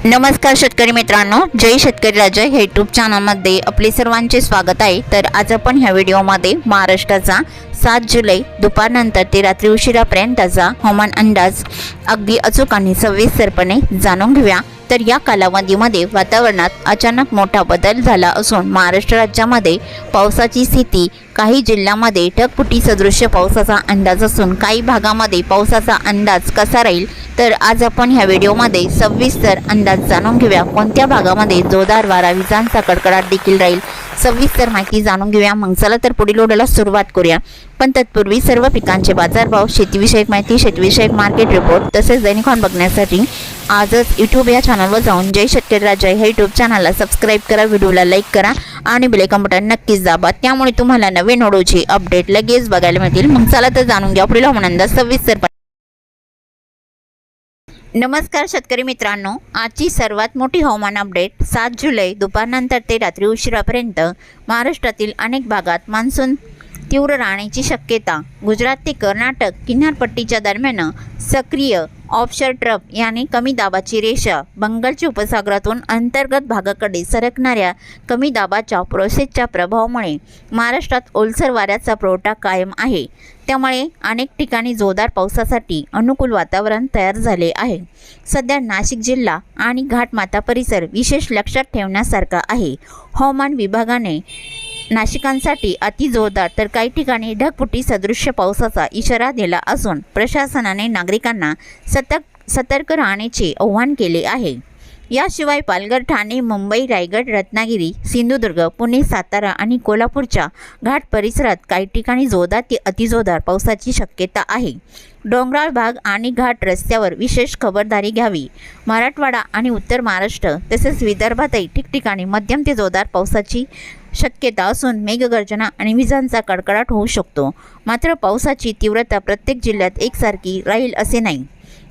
नमस्कार शेतकरी मित्रांनो, जय शेतकरी राजा हे यूट्यूब चॅनलमध्ये आपले सर्वांचे स्वागत आहे। तर आज आपण ह्या व्हिडिओमध्ये महाराष्ट्राचा 7 जुलै दुपारनंतर ते रात्री उशिरापर्यंतचा हवामान अंदाज अगदी अचूक आणि सविस्तरपणे जाणून घेऊया। तर या कालावधीमध्ये वातावरणात अचानक मोठा बदल झाला असून महाराष्ट्र राज्यामध्ये पावसाची स्थिती काही जिल्ह्यांमध्ये ढगफुटी सदृश्य पावसाचा अंदाज असून काही भागामध्ये पावसाचा अंदाज कसा राहील तर आज आपण ह्या व्हिडिओमध्ये सविस्तर अंदाज जाणून घेऊया। कोणत्या भागामध्ये जोरदार वारा विजांचा कडकडाट देखील राहील सविस्तर माहिती जाणून घेऊया। मग चला तर पुढील व्हिडिओला सुरुवात करूया। पण तत्पूर्वी सर्व पिकांचे बाजारभाव, शेतीविषयक माहिती, शेतीविषयक मार्केट रिपोर्ट तसेच दैनिक हवामान बघण्यासाठी आजच यूट्यूब या चॅनलवर जाऊन जय शेतकरी राजा हे यूट्यूब चॅनलला सबस्क्राईब करा, व्हिडिओला लाईक करा आणि बेल आयकॉन बटन नक्कीच दाबा, त्यामुळे तुम्हाला नवीन व्हिडिओची अपडेट लगेच बघायला मिळतील। मग चला तर जाणून घ्या पुढील हवामान अंदाज सविस्तरपणे। नमस्कार शेतकरी मित्रांनो, आजची सर्वात मोठी हवामान अपडेट 7 जुलै दुपारनंतर ते रात्री उशिरापर्यंत महाराष्ट्रातील अनेक भागात मान्सून तीव्र राहण्याची शक्यता। गुजरात ते कर्नाटक किनारपट्टीच्या दरम्यान सक्रिय ऑफशोर ट्रफ याने कमी दाबाची रेषा बंगालच्या उपसागरातून अंतर्गत भागाकडे सरकणाऱ्या कमी दाबाच्या प्रोसेसच्या प्रभावामुळे महाराष्ट्रात ओलसर वाऱ्याचा पुरवठा कायम आहे। त्यामुळे अनेक ठिकाणी जोरदार पावसासाठी अनुकूल वातावरण तयार झाले आहे। सध्या नाशिक जिल्हा आणि घाटमाथा परिसर विशेष लक्षात ठेवण्यासारखा आहे। हवामान विभागाने नाशिकांसाठी अति जोरदार तर काही ठिकाणी ढगफुटी सदृश्य पावसाचा इशारा दिला असून प्रशासनाने नागरिकांना सतर्क राहण्याचे आवाहन केले आहे। याशिवाय पालघर, ठाणे, मुंबई, रायगड, रत्नागिरी, सिंधुदुर्ग, पुणे, सातारा आणि कोल्हापूरच्या घाट परिसरात काही ठिकाणी जोरदार ते अतिजोरदार पावसाची शक्यता आहे। डोंगराळ भाग आणि घाट रस्त्यावर विशेष खबरदारी घ्यावी। मराठवाडा आणि उत्तर महाराष्ट्र तसेच विदर्भातही ठिकठिकाणी मध्यम ते जोरदार पावसाची शक्यता असून मेघगर्जना आणि विजांचा कडकडाट होऊ शकतो। मात्र पावसाची तीव्रता प्रत्येक जिल्ह्यात एकसारखी राहील असे नाही।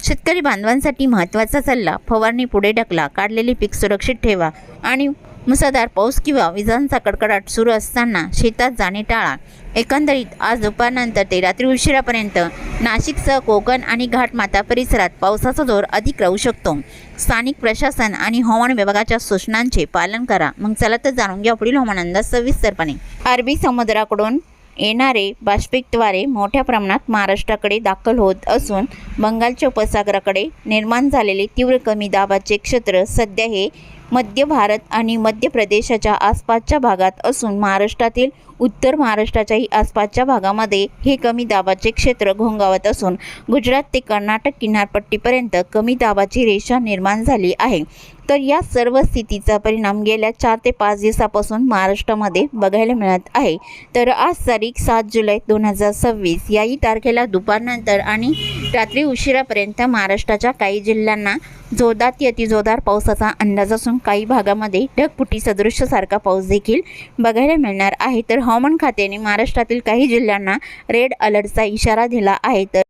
शेतकरी बांधवांसाठी महत्त्वाचा सल्ला, फवारणी पुढे ढकला, काढलेले पीक सुरक्षित ठेवा आणि मुसळधार पाऊस किंवा विजांचा कडकडाट सुरू असताना शेतात जाणे टाळा। एकंदरीत आज दुपारनंतर ते रात्री उशिरापर्यंत नाशिकसह कोकण आणि घाटमाथा परिसरात पावसाचा जोर अधिक राहू शकतो। स्थानिक प्रशासन आणि हवामान विभागाच्या सूचनांचे पालन करा। मग चला तर जाणून घ्या पुढील हवामान अंदाज सविस्तरपणे। अरबी समुद्राकडून येणारे बाष्पिकद्वारे मोठ्या प्रमाणात महाराष्ट्राकडे दाखल होत असून बंगालच्या उपसागराकडे निर्माण झालेले तीव्र कमी दाबाचे क्षेत्र सध्या हे मध्य भारत आणि मध्य प्रदेशाच्या आसपासच्या भागात असून महाराष्ट्रातील उत्तर महाराष्ट्राच्याही आसपासच्या भागामध्ये हे कमी दाबाचे क्षेत्र घोंगावत असून गुजरात ते कर्नाटक किनारपट्टीपर्यंत कमी दाबाची रेषा निर्माण झाली आहे। तर या सर्व स्थितीचा परिणाम गेल्या 4 ते 5 दिवसापासून महाराष्ट्रामध्ये बघायला मिळत आहे। तर आज तारीख 7 जुलै 2026 याही तारखेला दुपारनंतर आणि रात्री उशिरापर्यंत महाराष्ट्राच्या काही जिल्ह्यांना जोरदार ते अतिजोरदार पावसाचा अंदाज असून काही भागामध्ये ढगफुटी सदृश्यसारखा पाऊस देखील बघायला मिळणार आहे। तर हवामान खात्याने महाराष्ट्रातील काही जिल्ह्यांना रेड अलर्टचा इशारा दिला आहे। तर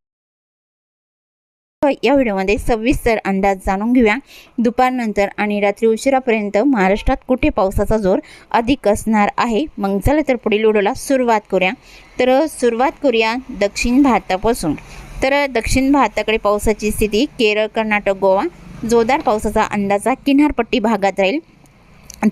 या व्हिडिओमध्ये सविस्तर अंदाज जाणून घेऊया। दुपारनंतर आणि रात्री उशिरापर्यंत महाराष्ट्रात कुठे पावसाचा जोर अधिक असणार आहे। मग चला तर पुढील व्हिडिओला सुरुवात करूया। तर सुरुवात करूया दक्षिण भारतापासून। तर दक्षिण भारताकडे पावसाची स्थिती केरळ, कर्नाटक, गोवा जोरदार पावसाचा अंदाजा किनारपट्टी भागात राहील।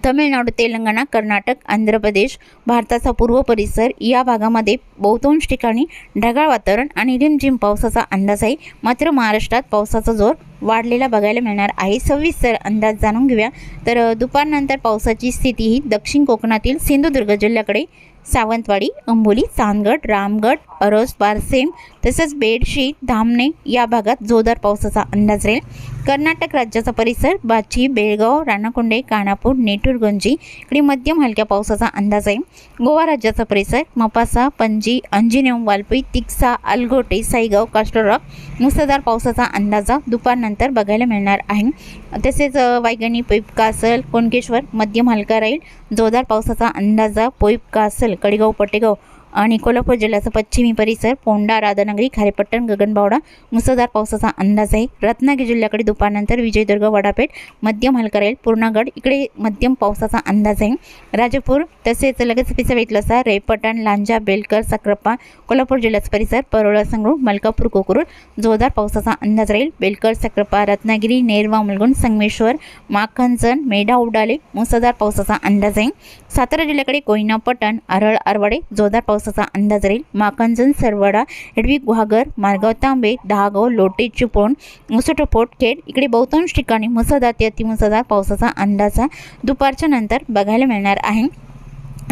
तमिळनाडू, तेलंगणा, कर्नाटक, आंध्र प्रदेश, भारताचा पूर्व परिसर या भागामध्ये बहुतांश ठिकाणी ढगाळ वातावरण आणि रिमझिम पावसाचा अंदाज आहे। मात्र महाराष्ट्रात पावसाचा जोर वाढलेला बघायला मिळणार आहे। सविस्तर अंदाज जाणून घेऊया। तर दुपारनंतर पावसाची स्थिती ही दक्षिण कोकणातील सिंधुदुर्ग जिल्ह्याकडे सावंतवाडी, अंबोली, चांदगड, रामगड, अरोस, बारसेम तसेच बेडशी, धामणे या भागात जोरदार पावसाचा अंदाज राहील। कर्नाटक राज्याचा परिसर बाची, बेळगाव, राणाकोंडे, कानापूर, नेटूर, गंजी इकडे मध्यम हलक्या पावसाचा अंदाज आहे। गोवा राज्याचा परिसर मपासा, पणजी, अंजिनेम, वालपई, तिक्सा, आलगोटे, साईगाव, कास्टरॉक मुसळधार पावसाचा अंदाजा दुपारनंतर बघायला मिळणार आहे। तसेच वायगणी, पोईप कासल, कोणकेश्वर मध्यम हलका राहील। जोरदार पावसाचा अंदाजा पोईप कासल, कडेगाव, पटेगाव, आणि कोल्हापूर जिल्ह्याचा पश्चिमी परिसर पोंडा, राधानगरी, खारेपट्टण, गगनबावडा मुसळधार पावसाचा अंदाज आहे। रत्नागिरी जिल्ह्याकडे दुपारनंतर विजयदुर्ग, वडापेठ मध्यम हलका राहील। पूर्णागड इकडे मध्यम पावसाचा अंदाज आहे। राजापूर तसेच लगेच पिसावेतलासा, रेपटण, लांजा, बेलकर, साक्राप्पा, कोल्हापूर जिल्ह्याचा परिसर परोळा, संगरूळ, मलकापूर, कोकरूड जोरदार पावसाचा अंदाज राहील। बेलकर, साक्राप्पा, रत्नागिरी, नेरवा, मुलगुण, संगमेश्वर, माखनजण, मेढा, उडाले मुसळधार पावसाचा अंदाज आहे। सातारा जिल्ह्याकडे कोयना, पटण, आरळ, आरवाडे जोरदार पावसाचा अंदाज राहील। माखनजण, सरवडा, हेडवी, गुहागर, मारगाव, तांबे, दहागाव, लोटे, चिपळूण, मुसटोफोट, खेड इकडे बहुतांश ठिकाणी मुसळधार ते अतिमुसळधार पावसाचा अंदाज दुपारच्या नंतर बघायला मिळणार आहे।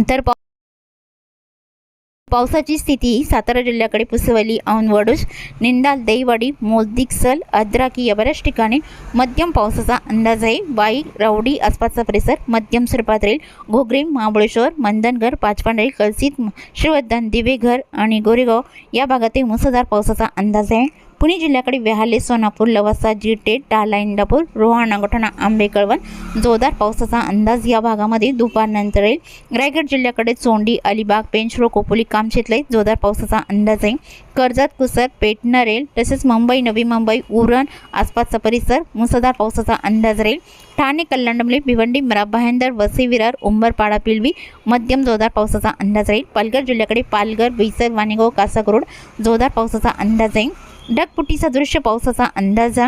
तर पावसाची स्थिती सातारा जिल्ह्याकडे पुसवली, औंध, वडूज, निंदाल, दहीवाडी, मोजदिकसल, अद्राकी या बऱ्याच ठिकाणी मध्यम पावसाचा अंदाज आहे। वाई, रावडी आसपासचा परिसर मध्यम स्वरूपात राहील। घोगरी, महाबळेश्वर, मंदनगर, पाचपांडे, कलसीत, श्रीवर्धन, दिवेघर आणि गोरेगाव या भागातही मुसळधार पावसाचा अंदाज आहे। पुणे जिल्ह्याकडे वेहाले, सोनापूर, लवासा, जिटेट, टाला, इंदापूर, रोहा, नागोठाणा, आंबे, कळवण जोरदार पावसाचा अंदाज या भागामध्ये दुपारनंतर येईल। रायगड जिल्ह्याकडे चोंडी, अलिबाग, पेंचरो, कोपोली, कामशेतलाई जोरदार पावसाचा अंदाज आहे। कर्जत, कुसर, पेठ, नरेल तसेच मुंबई, नवी मुंबई, उरण आसपासचा परिसर मुसळधार पावसाचा अंदाज राहील। ठाणे, कल्याणडमले, भिवंडी, भायंदर, वसई, विरार, उंबरपाडा, पिलवी मध्यम जोरदार पावसाचा अंदाज राहील। पालघर जिल्ह्याकडे पालघर, बोईसर, वाणेगाव, कासाकरोड जोरदार पावसाचा अंदाज आहे। ढगफुटी सदृश्य पावसाचा अंदाज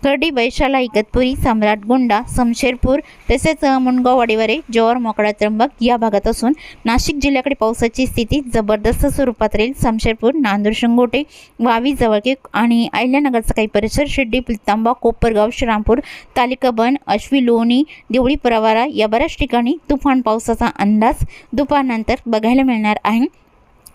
करडी, वैशाला, इगतपुरी, सम्राटगोंडा, शमशेरपूर तसेच मुनगाव, वाडीवरे, जव्हार, मोकळा, त्र्यंबक या भागात असून नाशिक जिल्ह्याकडे पावसाची स्थिती जबरदस्त स्वरूपात राहील। शमशेरपूर, नांदूर, शिंगोटे, वावी, जवळके आणि अहिल्यानगरचा काही परिसर, शिर्डी, पिलतांबा, कोपरगाव, श्रीरामपूर, तालिकाबन, अश्वी, लोणी, देवळी, प्रवारा या बऱ्याच ठिकाणी तुफान पावसाचा अंदाज दुपारनंतर बघायला मिळणार आहे।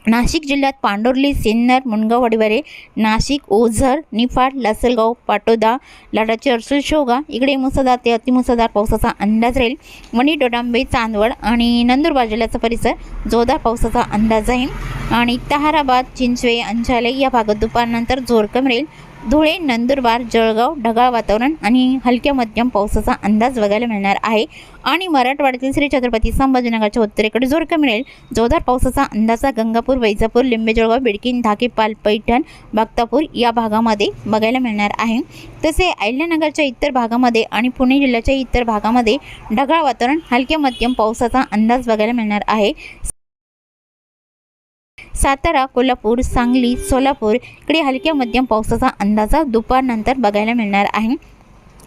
नाशिक जिल्ह्यात पांडुर्ली, सिन्नर, मुनगाव, वाडीवरे, नाशिक, ओझर, निफाड, लासलगाव, पाटोदा, लाडाची, अर्सुल, शेवगा इकडे मुसळधार ते अतिमुसळधार पावसाचा अंदाज राहील। वणी, डोडांबे, चांदवड आणि नंदुरबार जिल्ह्याचा परिसर जोरदार पावसाचा अंदाज आहे। आणि ताहाराबाद, चिंचवे, अंशाले या भागात दुपारनंतर जोर कमी राहील। धुळे, नंदुरबार, जळगाव ढगाळ वातावरण आणि हलक्या मध्यम पावसाचा अंदाज बघायला मिळणार आहे। आणि मराठवाड्यातील श्री छत्रपती संभाजीनगरच्या उत्तरेकडे जोर कमी राहील। जोरदार पावसाचा अंदाज गंगापूर, वैजापूर, लिंबे, जळगाव, बिडकीन, धाके, पाल, पैठण, बख्तापूर या भागामध्ये बघायला मिळणार आहे। तसे अहिल्यानगरच्या इतर भागामध्ये आणि पुणे जिल्ह्याच्या इतर भागामध्ये ढगाळ वातावरण हलक्या मध्यम पावसाचा अंदाज बघायला मिळणार आहे। सातारा, कोल्हापूर, सांगली, सोलापूर इकडे हलक्या मध्यम पावसाचा अंदाज दुपारनंतर बघायला मिळणार आहे।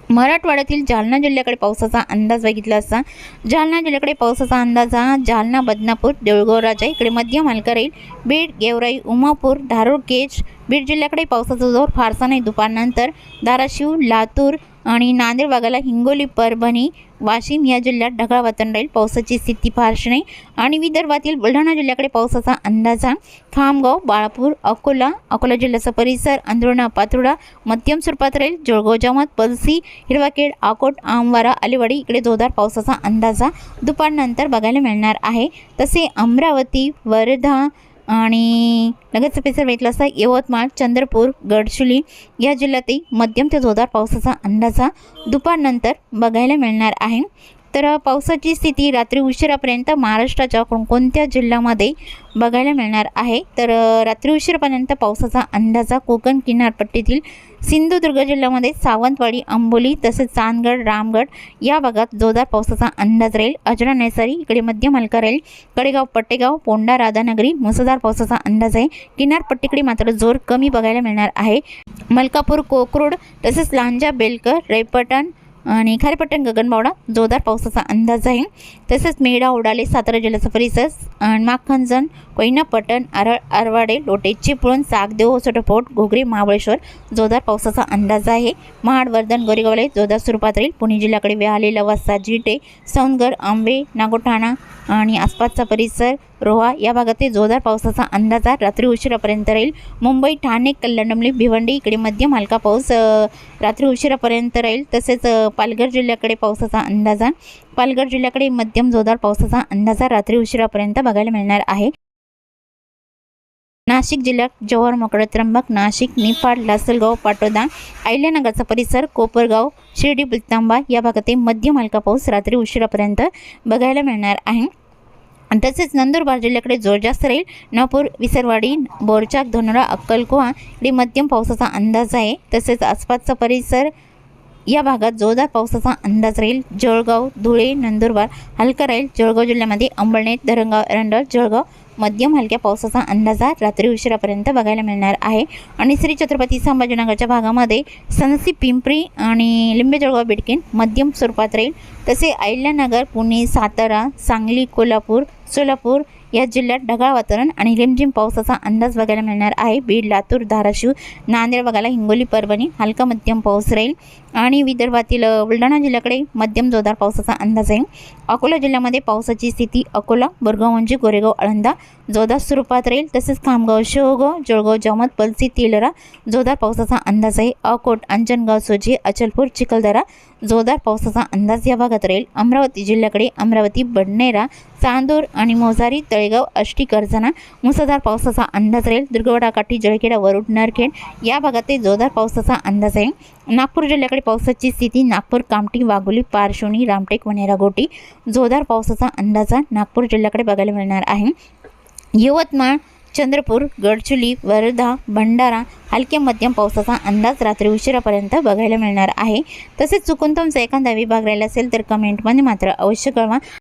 मराठवाड्यातील जालना जिल्ह्याकडे पावसाचा अंदाज बघितला असता जालना जिल्ह्याकडे पावसाचा अंदाज जालना, बदनापूर, देऊळगाव, राजा इकडे मध्यम हलका राहील। बीड, गेवराई, उमापूर, धारूर, केज बीड जिल्ह्याकडे पावसाचा जोर फारसा नाही दुपारनंतर। धाराशिव, लातूर आणि नांदेड भागाला, हिंगोली, परभणी, वाशिम या जिल्ह्यात ढगाळ वातावरण राहील। पावसाची स्थिती फारशी नाही। आणि विदर्भातील बुलढाणा जिल्ह्याकडे पावसाचा अंदाज खामगाव, बाळापूर, अकोला जिल्ह्याचा परिसर, अंधुणा, पातुर्डा मध्यम स्वरूपात राहील। जळगाव, जामत, पलसी, हिरवाखेड, अकोट, आमवारा, आलेवाडी इकडे जोरदार पावसाचा अंदाज दुपारनंतर बघायला मिळणार आहे। तसे अमरावती, वर्धा आणि लगेच परिसर भेटला असता यवतमाळ, चंद्रपूर, गडचिरोली या जिल्ह्यातही मध्यम ते जोरदार पावसाचा अंदाज दुपारनंतर बघायला मिळणार आहे। तर पावसाची स्थिती रात्री उशिरापर्यंत महाराष्ट्राच्या कोणकोणत्या जिल्ह्यामध्ये बघायला मिळणार आहे। तर रात्री उशिरापर्यंत पावसाचा अंदाज कोकण किनारपट्टीतील सिंधुदुर्ग जिल्ह्यामध्ये सावंतवाडी, आंबोली तसेच चांदगड, रामगड या भागात जोरदार पावसाचा अंदाज राहील। अजरा, नैसारी इकडे मध्यम हलका राहील। कडेगाव, पट्टेगाव, पोंडा, राधानगरी मुसळधार पावसाचा अंदाज आहे। किनारपट्टीकडे मात्र जोर कमी बघायला मिळणार आहे। मलकापूर, कोकरूड तसेच लांजा, बेलकर, रेपटण आणि खारेपट्टण, गगनबावडा जोरदार पावसाचा अंदाज आहे। तसेच मेढा, उडाले सातारा जिल्ह्याचा परिसर, माखनजण, कोयना, पटण, आरळ, आरवाडे, लोटे, चिपळूण, सागदेव, सोटोफोट, घोगरी, महाबळेश्वर जोरदार पावसाचा अंदाज आहे। महाड, वर्धन, गोरेगावला जोरदार स्वरूपात राहील। पुणे जिल्ह्याकडे वेहाले, लवासा, जिटे, सौंदगड, आंबे, नागोठाणा आणि आसपासचा परिसर, रोहा या भागात जोरदार पावसाचा अंदाज रात्री उशिरापर्यंत राहील। मुंबई, ठाणे, कल्याणडमली, भिवंडी इकडे मध्यम हलका पाऊस रात्री उशिरापर्यंत राहील। तसेच पालघर जिल्ह्याकडे पावसाचा अंदाज पालघर जिल्ह्याकडे मध्यम जोरदार पावसाचा अंदाज रात्री उशिरापर्यंत बघायला मिळणार आहे। नाशिक जिल्ह्यात जव्हार, मोकळा, त्र्यंबक, नाशिक, निफाड, लासलगाव, पाटोदा, अहिल्यानगरचा परिसर, कोपरगाव, शिर्डी, पिलतांबा या भागात मध्यम हलका पाऊस रात्री उशिरापर्यंत बघायला मिळणार आहे। तसेच नंदुरबार जिल्ह्याकडे जोर जास्त राहील। नागपूर, विसरवाडी, बोरचाक, धनोरा, अक्कलकोवा इकडे मध्यम पावसाचा अंदाज आहे। तसेच आसपासचा परिसर या भागात जोरदार पावसाचा अंदाज राहील। जळगाव, धुळे, नंदुरबार हलका राहील। जळगाव जिल्ह्यामध्ये अंबळनेर, धरणगाव, एरंडर, जळगाव मध्यम हलक्या पावसाचा अंदाज रात्री उशिरापर्यंत बघायला मिळणार आहे। आणि श्री छत्रपती संभाजीनगरच्या भागामध्ये सनसी, पिंपरी आणि लिंबे, जळगाव, बिडकीन मध्यम स्वरूपात राहील। तसे अहिल्यानगर, पुणे, सातारा, सांगली, कोल्हापूर, सोलापूर या जिल्ह्यात ढगाळ वातावरण आणि रिमझिम पावसाचा अंदाज बघायला मिळणार आहे। बीड, लातूर, धाराशिव, नांदेड बघायला, हिंगोली, परभणी हलका मध्यम पाऊस राहील। आणि विदर्भातील बुलढाणा जिल्ह्याकडे मध्यम जोरदार पावसाचा अंदाज आहे। अकोला जिल्ह्यामध्ये पावसाची स्थिती अकोला, बोरगाव, वंजी, गोरेगाव, आळंदा जोरदार स्वरूपात राहील। तसेच खामगाव, शेवगाव, जळगाव, जामोद, पलसी, तेलरा जोरदार पावसाचा अंदाज आहे। अकोट, अंजनगाव, सोजी, अचलपूर, चिखलदरा जोरदार पावसाचा अंदाज या भागात राहील। अमरावती जिल्ह्याकडे अमरावती, बडनेरा, चांदूर आणि मोजारी, तळेगाव, आष्टी, करजाना मुसळधार पावसाचा अंदाज राहील। दुर्गवडा, काठी, जळखेडा, वरुड, नरखेड या भागात जोरदार पावसाचा अंदाज आहे। नागपूर जिल्ह्याकडे पावसाची स्थिती नागपूर, कामठी, वाघोली, पारशिवनी, रामटेक, वनेरा, गोटी जोरदार पावसाचा अंदाज नागपूर जिल्ह्याकडे बघायला मिळणार आहे। यवतमाळ, चंद्रपूर, गडचिरोली, वर्धा, भंडारा हलक्या मध्यम पावसाचा अंदाज रात्री उशिरापर्यंत बघायला मिळणार आहे। तसेच चुकून तुमचा एखादा विभाग राहिला असेल तर कमेंटमध्ये मात्र अवश्य कळवा।